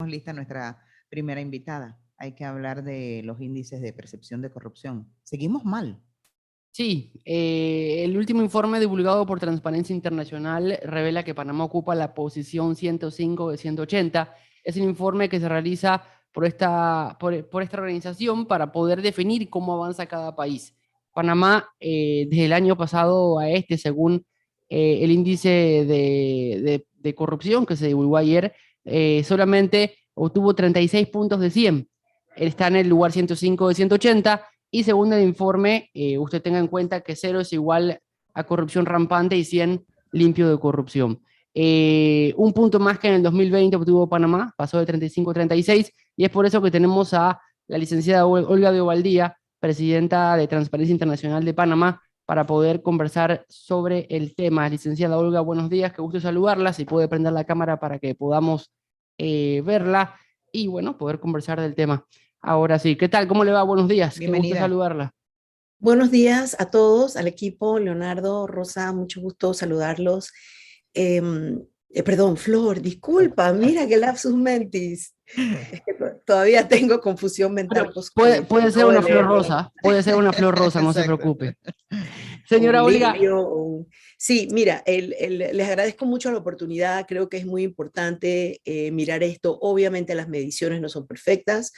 Lista nuestra primera invitada. Hay que hablar de los índices de percepción de corrupción. Seguimos mal. Sí, el último informe divulgado por Transparencia Internacional revela que Panamá ocupa la posición 105 de 180. Es un informe que se realiza por esta organización para poder definir cómo avanza cada país. Panamá, desde el año pasado a este, según el índice de corrupción que se divulgó ayer, solamente obtuvo 36 puntos de 100. Está en el lugar 105 de 180. Y según el informe, usted tenga en cuenta que 0 es igual a corrupción rampante y 100 limpio de corrupción. Un punto más que en el 2020 obtuvo Panamá, pasó de 35 a 36, y es por eso que tenemos a la licenciada Olga de Ovaldía, presidenta de Transparencia Internacional de Panamá, para poder conversar sobre el tema. Licenciada Olga, buenos días, qué gusto saludarla. Si puede prender la cámara para que podamos verla y, bueno, poder conversar del tema. Ahora sí, ¿qué tal? ¿Cómo le va? Buenos días, qué gusto Bienvenida. saludarla. Buenos días a todos, al equipo, Leonardo, Rosa, mucho gusto saludarlos. Perdón, Flor, disculpa, mira qué lapsus mentis. Es que todavía tengo confusión mental Bueno, puede ser acabo de una flor leerlo. rosa, puede ser una flor rosa, no se Exacto. preocupe. Un Señora Olga, lirio. Sí, mira, les agradezco mucho la oportunidad, creo que es muy importante mirar esto. Obviamente las mediciones no son perfectas,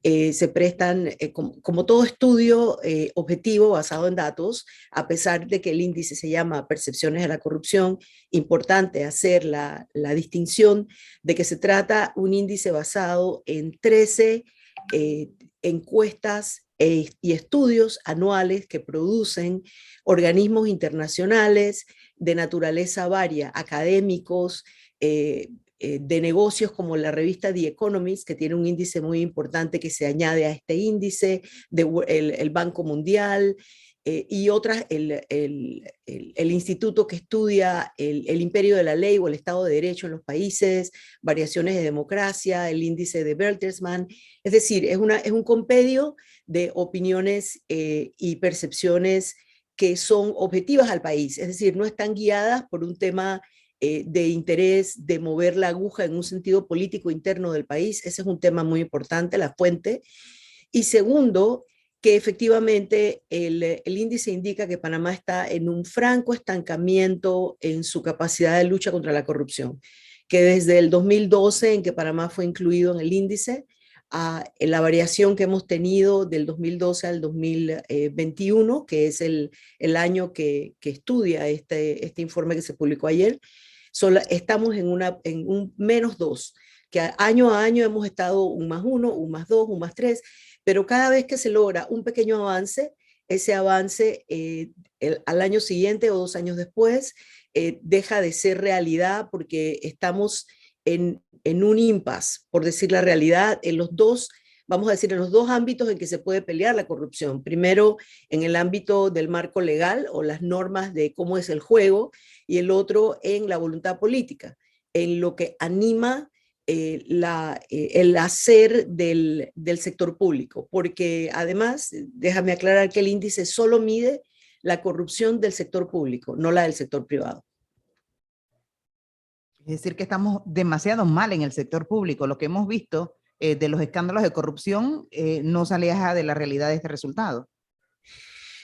se prestan, como todo estudio objetivo basado en datos, a pesar de que el índice se llama Percepciones de la Corrupción, importante hacer la distinción de que se trata un índice basado en 13 encuestas y estudios anuales que producen organismos internacionales de naturaleza varia, académicos, de negocios como la revista The Economist, que tiene un índice muy importante que se añade a este índice, el Banco Mundial, y otras, el instituto que estudia el imperio de la ley o el Estado de Derecho en los países, variaciones de democracia, el índice de Bertelsmann. Es decir, es un compendio de opiniones y percepciones que son objetivas al país, es decir, no están guiadas por un tema de interés de mover la aguja en un sentido político interno del país. Ese es un tema muy importante, la fuente. Y segundo, que efectivamente el índice indica que Panamá está en un franco estancamiento en su capacidad de lucha contra la corrupción, que desde el 2012, en que Panamá fue incluido en el índice, a la variación que hemos tenido del 2012 al 2021, que es el año que estudia este informe que se publicó ayer, estamos en un -2, que año a año hemos estado un +1, un +2, un +3, pero cada vez que se logra un pequeño avance, ese avance al año siguiente o 2 años después deja de ser realidad porque estamos en un impasse, por decir la realidad, en los dos, vamos a decir, en los dos ámbitos en que se puede pelear la corrupción. Primero, en el ámbito del marco legal o las normas de cómo es el juego, y el otro en la voluntad política, en lo que anima el hacer del sector público, porque además, déjame aclarar que el índice solo mide la corrupción del sector público, no la del sector privado. Es decir, que estamos demasiado mal en el sector público. Lo que hemos visto de los escándalos de corrupción no se aleja de la realidad de este resultado.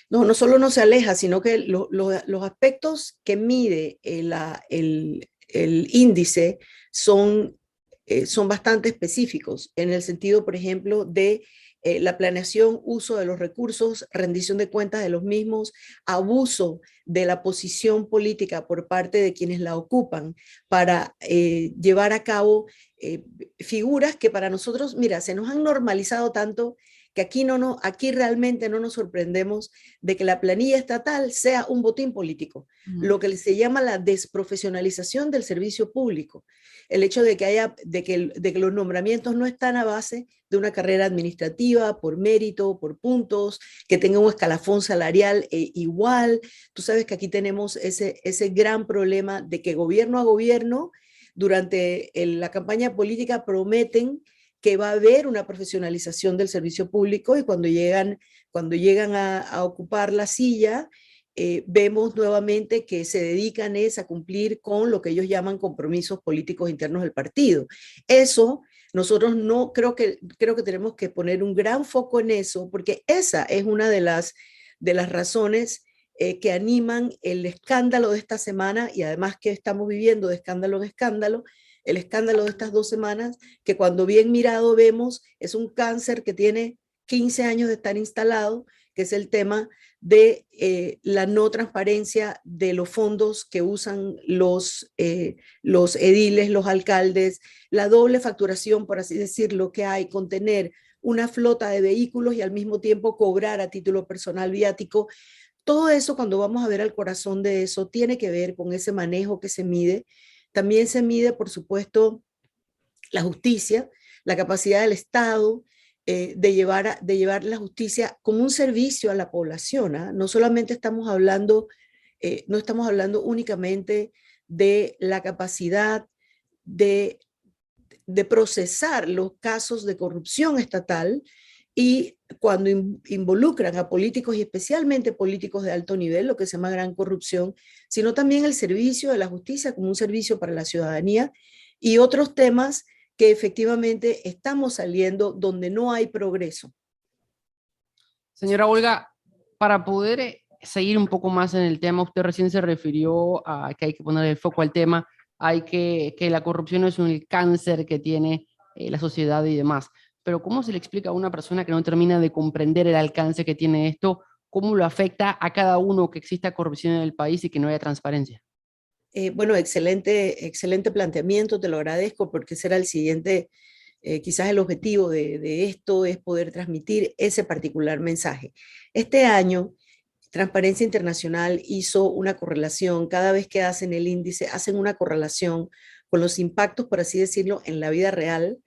No, no solo no se aleja, sino que los aspectos que mide el índice son bastante específicos, en el sentido, por ejemplo, de la planeación, uso de los recursos, rendición de cuentas de los mismos, abuso de la posición política por parte de quienes la ocupan para llevar a cabo figuras que para nosotros, mira, se nos han normalizado tanto que aquí realmente no nos sorprendemos de que la planilla estatal sea un botín político, lo que se llama la desprofesionalización del servicio público, el hecho de que los nombramientos no están a base de una carrera administrativa, por mérito, por puntos, que tenga un escalafón salarial igual. Tú sabes que aquí tenemos ese gran problema de que gobierno a gobierno, durante la campaña política prometen que va a haber una profesionalización del servicio público y cuando llegan a ocupar la silla, vemos nuevamente que se dedican a cumplir con lo que ellos llaman compromisos políticos internos del partido. Eso Nosotros no creo que tenemos que poner un gran foco en eso, porque esa es una de las razones que animan el escándalo de esta semana y además que estamos viviendo de escándalo en escándalo, el escándalo de estas 2 semanas, que cuando bien mirado vemos es un cáncer que tiene 15 años de estar instalado, que es el tema de la no transparencia de los fondos que usan los ediles, los alcaldes, la doble facturación, por así decirlo, que hay con tener una flota de vehículos y al mismo tiempo cobrar a título personal viático. Todo eso, cuando vamos a ver al corazón de eso, tiene que ver con ese manejo que se mide. También se mide, por supuesto, la justicia, la capacidad del Estado de llevar la justicia como un servicio a la población. ¿Ah? No solamente estamos hablando, no estamos hablando únicamente de la capacidad de procesar los casos de corrupción estatal y cuando involucran a políticos y especialmente políticos de alto nivel, lo que se llama gran corrupción, sino también el servicio de la justicia como un servicio para la ciudadanía y otros temas que efectivamente estamos saliendo donde no hay progreso. Señora Olga, para poder seguir un poco más en el tema, usted recién se refirió a que hay que poner el foco al tema, que la corrupción es un cáncer que tiene la sociedad y demás. Pero ¿cómo se le explica a una persona que no termina de comprender el alcance que tiene esto? ¿Cómo lo afecta a cada uno que exista corrupción en el país y que no haya transparencia? Bueno, excelente planteamiento, te lo agradezco porque será el siguiente, quizás el objetivo de esto es poder transmitir ese particular mensaje. Este año, Transparencia Internacional hizo una correlación, cada vez que hacen el índice, hacen una correlación con los impactos, por así decirlo, en la vida real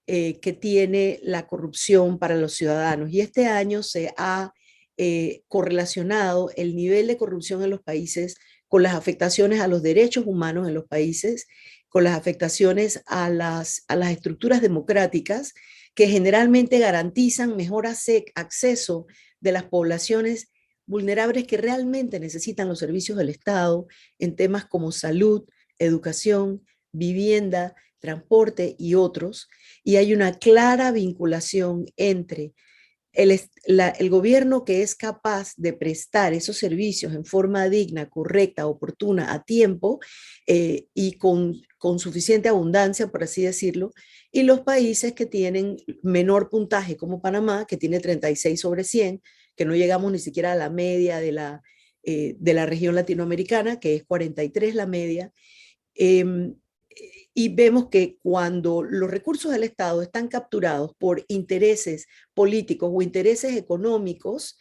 que tiene la corrupción para los ciudadanos. Y este año se ha correlacionado el nivel de corrupción en los países con las afectaciones a los derechos humanos en los países, con las afectaciones a las estructuras democráticas que generalmente garantizan mejor acceso de las poblaciones vulnerables que realmente necesitan los servicios del Estado en temas como salud, educación, vivienda, transporte y otros. Y hay una clara vinculación entre el gobierno que es capaz de prestar esos servicios en forma digna, correcta, oportuna, a tiempo y con suficiente abundancia, por así decirlo, y los países que tienen menor puntaje, como Panamá, que tiene 36 sobre 100, que no llegamos ni siquiera a la media de la región latinoamericana, que es 43 la media. Y vemos que cuando los recursos del Estado están capturados por intereses políticos o intereses económicos,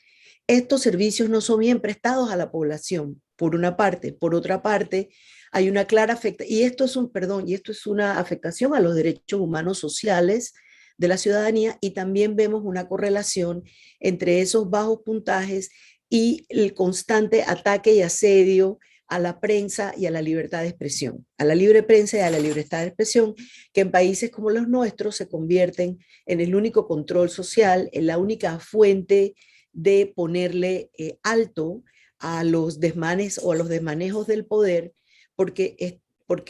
estos servicios no son bien prestados a la población, por una parte. Por otra parte, hay una clara afectación, y esto es una afectación a los derechos humanos sociales de la ciudadanía, y también vemos una correlación entre esos bajos puntajes y el constante ataque y asedio a la prensa y a la libertad de expresión, a la libre prensa y a la libertad de expresión, que en países como los nuestros se convierten en el único control social, en la única fuente de ponerle alto a los desmanes o a los desmanejos del poder, porque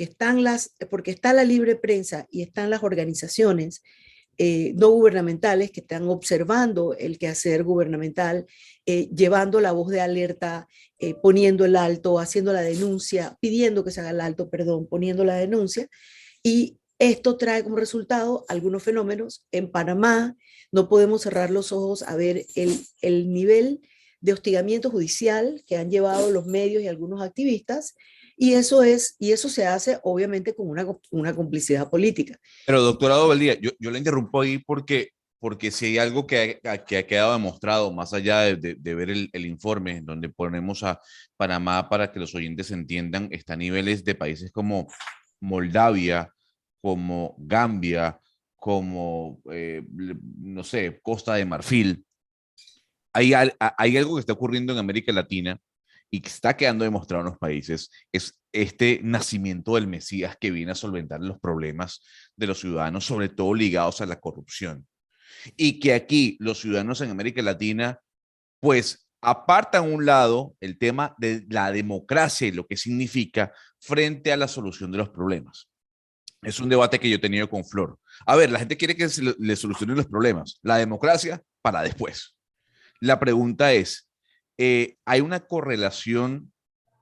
está la libre prensa y están las organizaciones no gubernamentales que están observando el quehacer gubernamental, llevando la voz de alerta, poniendo el alto, haciendo la denuncia, pidiendo que se haga el alto, perdón, poniendo la denuncia. Y esto trae como resultado algunos fenómenos. En Panamá no podemos cerrar los ojos a ver el nivel de hostigamiento judicial que han llevado los medios y algunos activistas, y eso se hace obviamente con una complicidad política. Pero doctora Dovaldía, yo le interrumpo ahí porque si hay algo que ha quedado demostrado, más allá de ver el informe, donde ponemos a Panamá para que los oyentes entiendan, está a niveles de países como Moldavia, como Gambia, como, no sé, Costa de Marfil. Hay algo que está ocurriendo en América Latina y que está quedando demostrado en los países, es este nacimiento del Mesías que viene a solventar los problemas de los ciudadanos, sobre todo ligados a la corrupción. Y que aquí los ciudadanos en América Latina, pues apartan a un lado el tema de la democracia y lo que significa frente a la solución de los problemas. Es un debate que yo he tenido con Flor. A ver, la gente quiere que le solucionen los problemas. La democracia para después. La pregunta es, ¿hay una correlación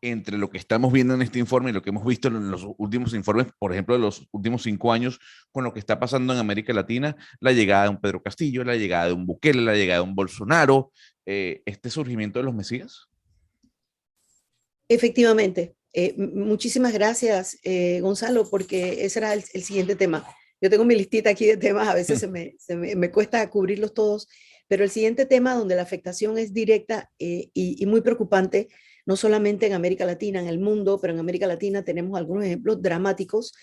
entre lo que estamos viendo en este informe y lo que hemos visto en los últimos informes, por ejemplo, de los últimos 5 años, con lo que está pasando en América Latina? La llegada de un Pedro Castillo, la llegada de un Bukele, la llegada de un Bolsonaro, este surgimiento de los mesías. Efectivamente. Muchísimas gracias, Gonzalo, porque ese era el siguiente tema. Yo tengo mi listita aquí de temas, a veces me cuesta cubrirlos todos, pero el siguiente tema donde la afectación es directa y muy preocupante, no solamente en América Latina, en el mundo, pero en América Latina tenemos algunos ejemplos dramáticos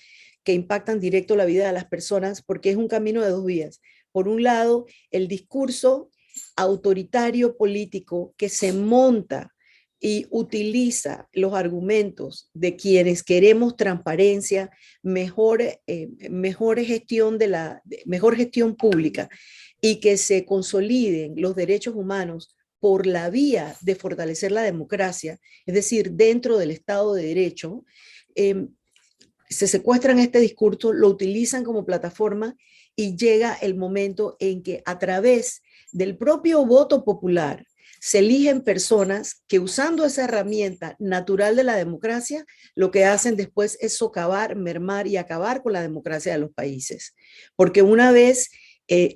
que impactan directo la vida de las personas, porque es un camino de dos vías. Por un lado, el discurso autoritario político que se monta y utiliza los argumentos de quienes queremos transparencia, mejor gestión mejor gestión pública y que se consoliden los derechos humanos por la vía de fortalecer la democracia, es decir, dentro del Estado de Derecho, se secuestran este discurso, lo utilizan como plataforma y llega el momento en que a través del propio voto popular se eligen personas que usando esa herramienta natural de la democracia, lo que hacen después es socavar, mermar y acabar con la democracia de los países. Porque una vez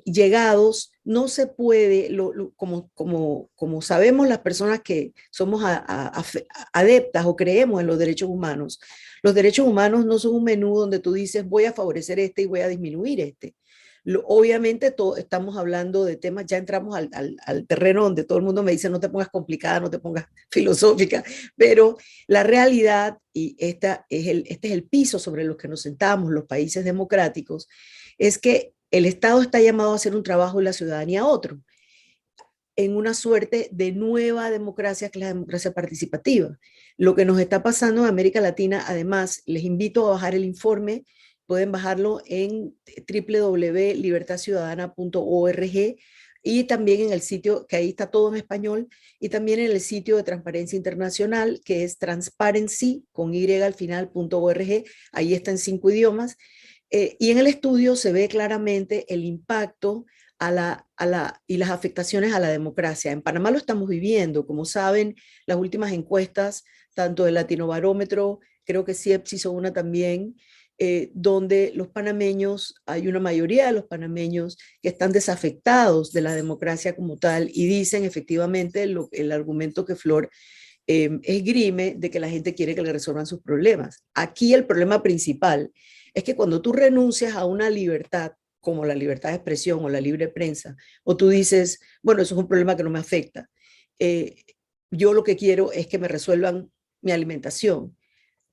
llegados, no se puede, como sabemos las personas que somos adeptas o creemos en los derechos humanos no son un menú donde tú dices voy a favorecer este y voy a disminuir este. Obviamente estamos hablando de temas, ya entramos al terreno donde todo el mundo me dice no te pongas complicada, no te pongas filosófica, pero la realidad, y este es el piso sobre el que nos sentamos los países democráticos, es que el Estado está llamado a hacer un trabajo y la ciudadanía otro, en una suerte de nueva democracia que es la democracia participativa. Lo que nos está pasando en América Latina, además, les invito a bajar el informe, pueden bajarlo en www.libertadciudadana.org y también en el sitio, que ahí está todo en español, y también en el sitio de Transparencia Internacional, que es transparency, con y al final.org, ahí está en 5 idiomas, y en el estudio se ve claramente el impacto y las afectaciones a la democracia. En Panamá lo estamos viviendo, como saben, las últimas encuestas, tanto del Latinobarómetro, creo que CIEPS hizo una también, donde los panameños, hay una mayoría de los panameños que están desafectados de la democracia como tal y dicen efectivamente el argumento que Flor esgrime de que la gente quiere que le resuelvan sus problemas. Aquí el problema principal es que cuando tú renuncias a una libertad, como la libertad de expresión o la libre prensa, o tú dices, bueno, eso es un problema que no me afecta, yo lo que quiero es que me resuelvan mi alimentación.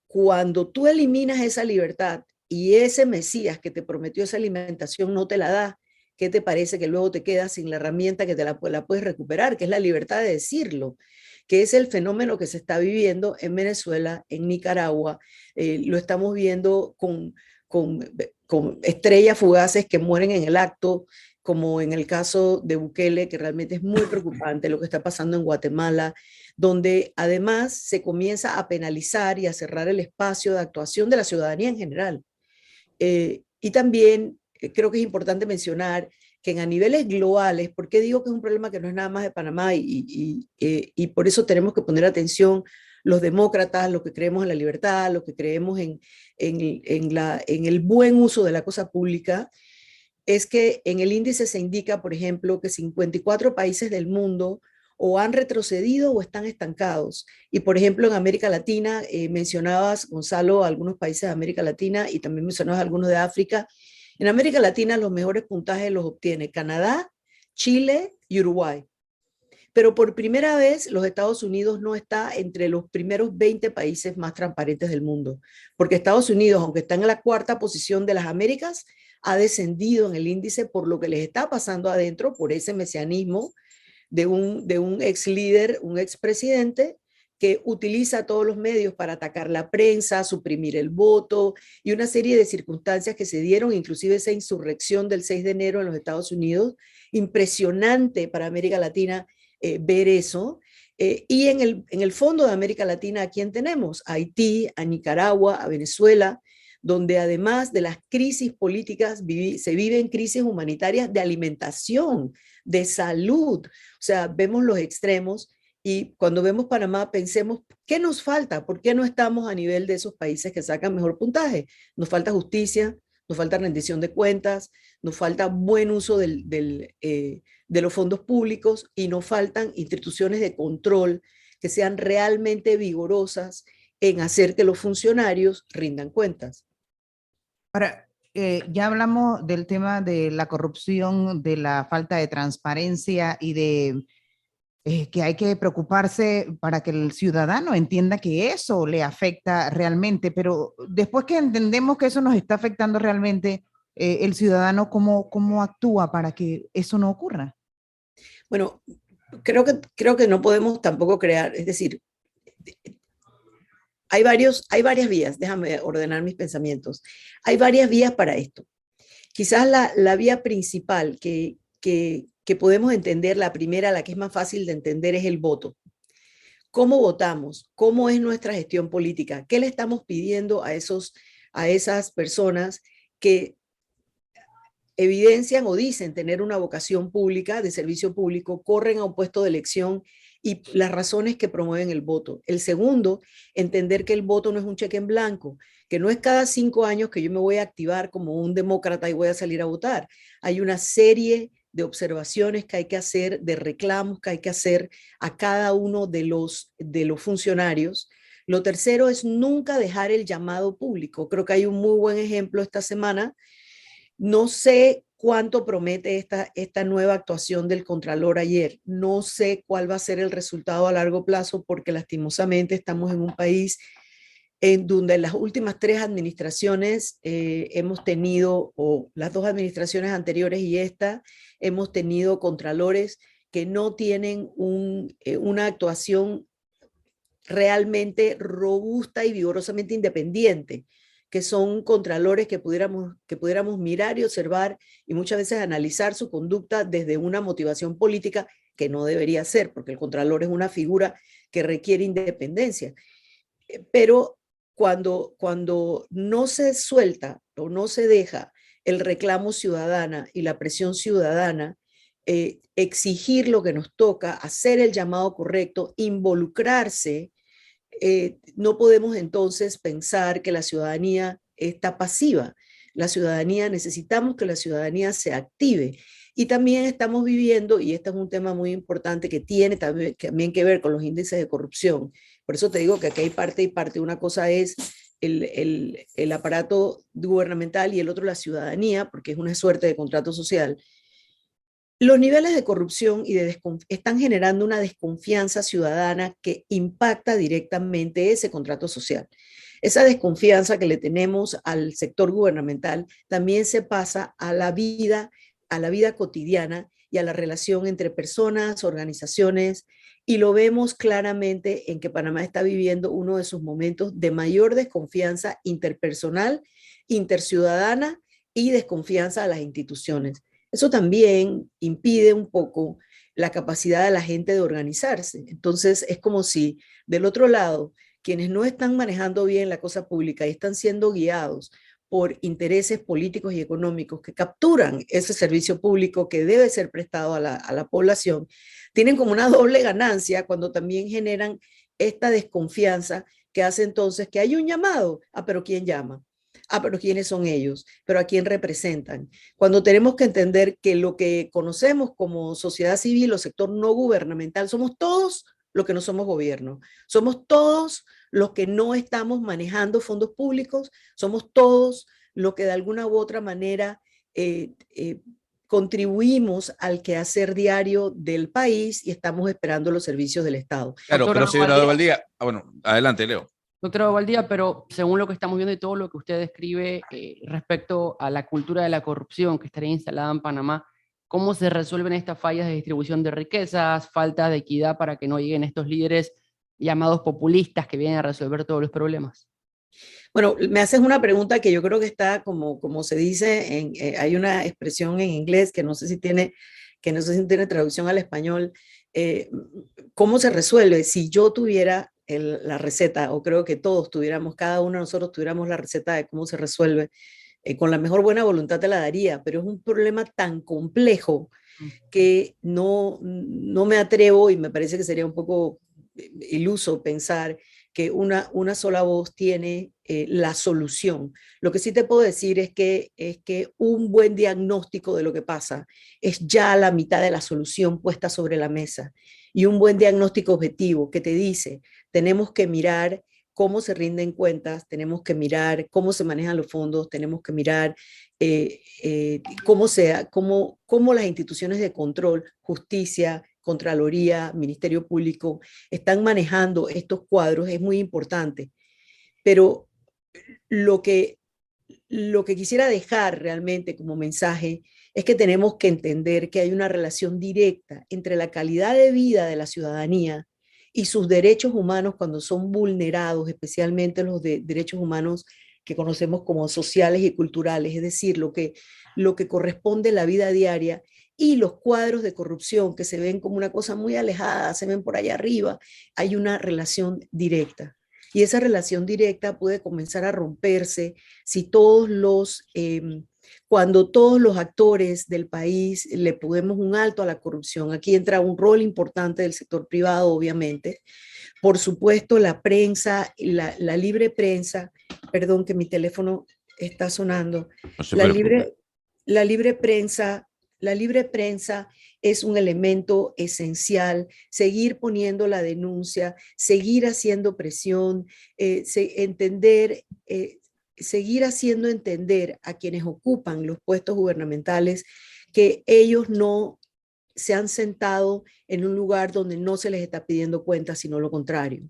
Cuando tú eliminas esa libertad y ese Mesías que te prometió esa alimentación no te la da, ¿qué te parece que luego te quedas sin la herramienta que la puedes recuperar, que es la libertad de decirlo? Que es el fenómeno que se está viviendo en Venezuela, en Nicaragua, lo estamos viendo con estrellas fugaces que mueren en el acto, como en el caso de Bukele, que realmente es muy preocupante lo que está pasando en Guatemala, donde además se comienza a penalizar y a cerrar el espacio de actuación de la ciudadanía en general. Y también creo que es importante mencionar que a niveles globales, ¿por qué digo que es un problema que no es nada más de Panamá? Y por eso tenemos que poner atención los demócratas, los que creemos en la libertad, los que creemos en el buen uso de la cosa pública, es que en el índice se indica, por ejemplo, que 54 países del mundo o han retrocedido o están estancados. Y por ejemplo, en América Latina, mencionabas, Gonzalo, algunos países de América Latina y también mencionabas algunos de África. En América Latina los mejores puntajes los obtiene Canadá, Chile y Uruguay. Pero por primera vez los Estados Unidos no está entre los primeros 20 países más transparentes del mundo, porque Estados Unidos, aunque está en la 4ª posición de las Américas, ha descendido en el índice por lo que les está pasando adentro, por ese mesianismo de un ex líder, un ex presidente, que utiliza todos los medios para atacar la prensa, suprimir el voto y una serie de circunstancias que se dieron, inclusive esa insurrección del 6 de enero en los Estados Unidos, impresionante para América Latina ver eso. Y en el fondo de América Latina, ¿a quién tenemos? A Haití, a Nicaragua, a Venezuela, donde además de las crisis políticas se viven crisis humanitarias de alimentación, de salud. O sea, vemos los extremos y cuando vemos Panamá pensemos, ¿qué nos falta? ¿Por qué no estamos a nivel de esos países que sacan mejor puntaje? Nos falta justicia, nos falta rendición de cuentas, nos falta buen uso de los fondos públicos y nos faltan instituciones de control que sean realmente vigorosas en hacer que los funcionarios rindan cuentas. Ahora, ya hablamos del tema de la corrupción, de la falta de transparencia y de que hay que preocuparse para que el ciudadano entienda que eso le afecta realmente, pero después que entendemos que eso nos está afectando realmente, el ciudadano, ¿cómo actúa para que eso no ocurra? Bueno, creo que no podemos tampoco crear, es decir, hay varias vías, déjame ordenar mis pensamientos. Hay varias vías para esto. Quizás la vía principal que podemos entender, la primera, la que es más fácil de entender, es el voto. ¿Cómo votamos? ¿Cómo es nuestra gestión política? ¿Qué le estamos pidiendo a esas personas que evidencian o dicen tener una vocación pública, de servicio público, corren a un puesto de elección y las razones que promueven el voto? El segundo, entender que el voto no es un cheque en blanco, que no es cada 5 años que yo me voy a activar como un demócrata y voy a salir a votar. Hay una serie de observaciones que hay que hacer, de reclamos que hay que hacer a cada uno de los funcionarios. Lo tercero es nunca dejar el llamado público. Creo que hay un muy buen ejemplo esta semana. No sé cuánto promete esta nueva actuación del Contralor ayer. No sé cuál va a ser el resultado a largo plazo, porque lastimosamente estamos en un país en donde en las últimas 3 administraciones hemos tenido, o las 2 administraciones anteriores y esta, hemos tenido contralores que no tienen una actuación realmente robusta y vigorosamente independiente, que son contralores que pudiéramos mirar y observar y muchas veces analizar su conducta desde una motivación política que no debería ser, porque el contralor es una figura que requiere independencia. Pero cuando no se suelta o no se deja el reclamo ciudadana y la presión ciudadana, exigir lo que nos toca, hacer el llamado correcto, involucrarse, no podemos entonces pensar que la ciudadanía está pasiva. La ciudadanía, necesitamos que la ciudadanía se active. Y también estamos viviendo, y este es un tema muy importante que tiene también que ver con los índices de corrupción. Por eso te digo que aquí hay parte y parte. Una cosa es el aparato gubernamental y el otro la ciudadanía, porque es una suerte de contrato social. Los niveles de corrupción están generando una desconfianza ciudadana que impacta directamente ese contrato social. Esa desconfianza que le tenemos al sector gubernamental también se pasa a la vida cotidiana y a la relación entre personas, organizaciones, y lo vemos claramente en que Panamá está viviendo uno de sus momentos de mayor desconfianza interpersonal, interciudadana y desconfianza a las instituciones. Eso también impide un poco la capacidad de la gente de organizarse. Entonces es como si del otro lado, quienes no están manejando bien la cosa pública y están siendo guiados por intereses políticos y económicos que capturan ese servicio público que debe ser prestado a la población, tienen como una doble ganancia cuando también generan esta desconfianza que hace entonces que hay un llamado. Pero ¿quién llama? Pero ¿quiénes son ellos? ¿Pero a quién representan? Cuando tenemos que entender que lo que conocemos como sociedad civil o sector no gubernamental, somos todos los que no somos gobierno. Somos todos los que no estamos manejando fondos públicos. Somos todos los que de alguna u otra manera contribuimos al quehacer diario del país y estamos esperando los servicios del Estado. Claro, Doctora pero señora Valdía, bueno, adelante, Leo. Doctora Bobaldía, pero según lo que estamos viendo y todo lo que usted describe respecto a la cultura de la corrupción que estaría instalada en Panamá, ¿cómo se resuelven estas fallas de distribución de riquezas, falta de equidad para que no lleguen estos líderes llamados populistas que vienen a resolver todos los problemas? Bueno, me haces una pregunta que yo creo que está como se dice, hay una expresión en inglés que no sé si tiene traducción al español. ¿Cómo se resuelve? Si yo tuviera la receta, o creo que todos tuviéramos, cada uno de nosotros tuviéramos la receta de cómo se resuelve. Con la mejor buena voluntad te la daría, pero es un problema tan complejo que no me atrevo, y me parece que sería un poco iluso pensar que una sola voz tiene la solución. Lo que sí te puedo decir es que un buen diagnóstico de lo que pasa es ya la mitad de la solución puesta sobre la mesa. Y un buen diagnóstico objetivo que te dice, tenemos que mirar cómo se rinden cuentas, tenemos que mirar cómo se manejan los fondos, tenemos que mirar cómo las instituciones de control, justicia, Contraloría, Ministerio Público, están manejando estos cuadros, es muy importante. Pero lo que quisiera dejar realmente como mensaje es que tenemos que entender que hay una relación directa entre la calidad de vida de la ciudadanía y sus derechos humanos cuando son vulnerados, especialmente los derechos humanos que conocemos como sociales y culturales, es decir, lo que corresponde a la vida diaria, y los cuadros de corrupción que se ven como una cosa muy alejada, se ven por allá arriba. Hay una relación directa. Y esa relación directa puede comenzar a romperse si cuando todos los actores del país le ponemos un alto a la corrupción. Aquí entra un rol importante del sector privado, obviamente. Por supuesto, la prensa, la libre prensa, perdón que mi teléfono está sonando, No se la preocupe. libre prensa. La libre prensa es un elemento esencial, seguir poniendo la denuncia, seguir haciendo presión, seguir haciendo entender a quienes ocupan los puestos gubernamentales que ellos no se han sentado en un lugar donde no se les está pidiendo cuentas, sino lo contrario.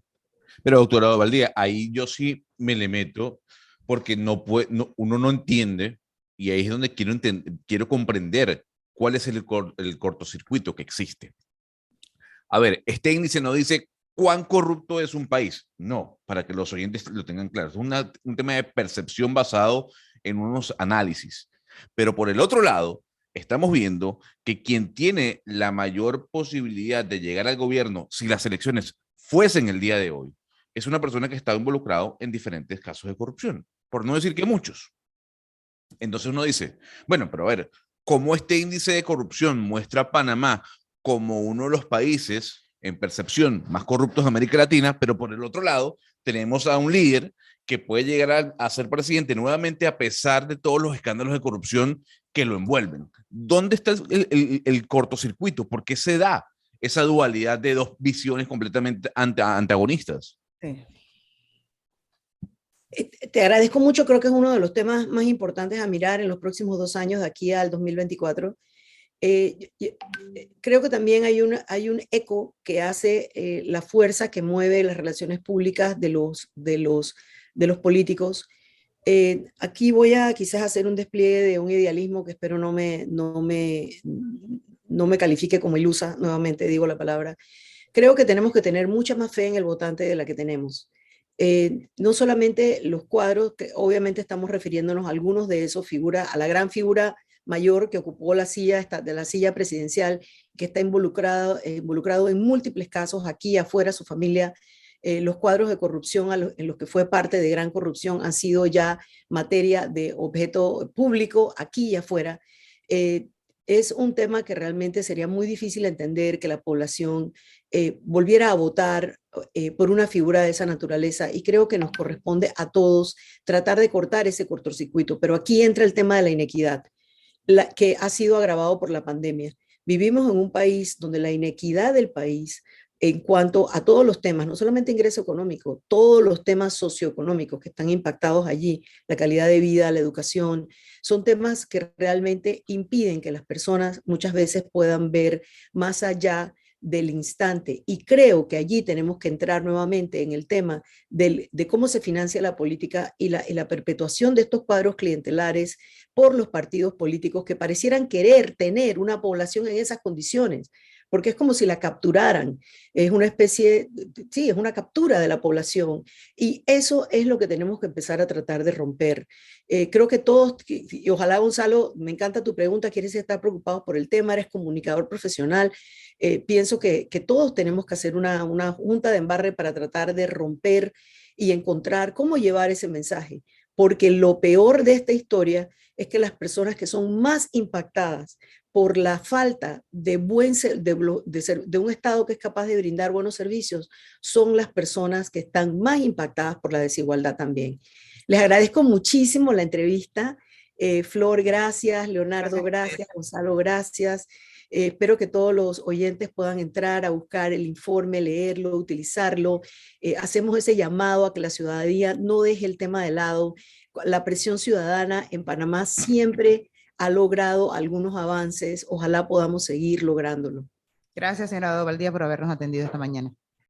Pero doctora Valdía, ahí yo sí me le meto porque uno no entiende, y ahí es donde quiero comprender cuál es el cortocircuito que existe. A ver, este índice no dice cuán corrupto es un país. No, para que los oyentes lo tengan claro. Es un tema de percepción basado en unos análisis. Pero por el otro lado, estamos viendo que quien tiene la mayor posibilidad de llegar al gobierno si las elecciones fuesen el día de hoy es una persona que está involucrado en diferentes casos de corrupción, por no decir que muchos. Entonces uno dice, bueno, pero a ver, ¿cómo este índice de corrupción muestra a Panamá como uno de los países en percepción más corruptos de América Latina, pero por el otro lado tenemos a un líder que puede llegar a ser presidente nuevamente a pesar de todos los escándalos de corrupción que lo envuelven? ¿Dónde está el cortocircuito? ¿Por qué se da esa dualidad de dos visiones completamente antagonistas? Sí. Te agradezco mucho, creo que es uno de los temas más importantes a mirar en los próximos 2 años, de aquí al 2024. Creo que también hay un eco que hace la fuerza que mueve las relaciones públicas de los políticos. Aquí voy a quizás hacer un despliegue de un idealismo que espero no me califique como ilusa, nuevamente digo la palabra. Creo que tenemos que tener mucha más fe en el votante de la que tenemos. No solamente los cuadros, que obviamente estamos refiriéndonos a algunos de esos, a la gran figura mayor que ocupó la silla presidencial, que está involucrado en múltiples casos aquí y afuera, su familia. Los cuadros de corrupción en los que fue parte de gran corrupción han sido ya materia de objeto público aquí y afuera. Es un tema que realmente sería muy difícil entender que la población volviera a votar por una figura de esa naturaleza, y creo que nos corresponde a todos tratar de cortar ese cortocircuito. Pero aquí entra el tema de la inequidad, que ha sido agravado por la pandemia. Vivimos en un país donde la inequidad del país en cuanto a todos los temas, no solamente ingreso económico, todos los temas socioeconómicos que están impactados allí, la calidad de vida, la educación, son temas que realmente impiden que las personas muchas veces puedan ver más allá del instante. Y creo que allí tenemos que entrar nuevamente en el tema de cómo se financia la política y la perpetuación de estos cuadros clientelares por los partidos políticos que parecieran querer tener una población en esas condiciones, porque es como si la capturaran. Es una especie, sí, es una captura de la población. Y eso es lo que tenemos que empezar a tratar de romper. Creo que todos, y ojalá Gonzalo, me encanta tu pregunta, quieres estar preocupado por el tema, eres comunicador profesional. Pienso que todos tenemos que hacer una junta de embarre para tratar de romper y encontrar cómo llevar ese mensaje. Porque lo peor de esta historia es que las personas que son más impactadas por la falta de un Estado que es capaz de brindar buenos servicios son las personas que están más impactadas por la desigualdad también. Les agradezco muchísimo la entrevista. Flor, gracias. Leonardo, gracias. Gonzalo, gracias. Espero que todos los oyentes puedan entrar a buscar el informe, leerlo, utilizarlo. Hacemos ese llamado a que la ciudadanía no deje el tema de lado. La presión ciudadana en Panamá siempre ha logrado algunos avances. Ojalá podamos seguir lográndolo. Gracias, señora Valdía, por habernos atendido esta mañana.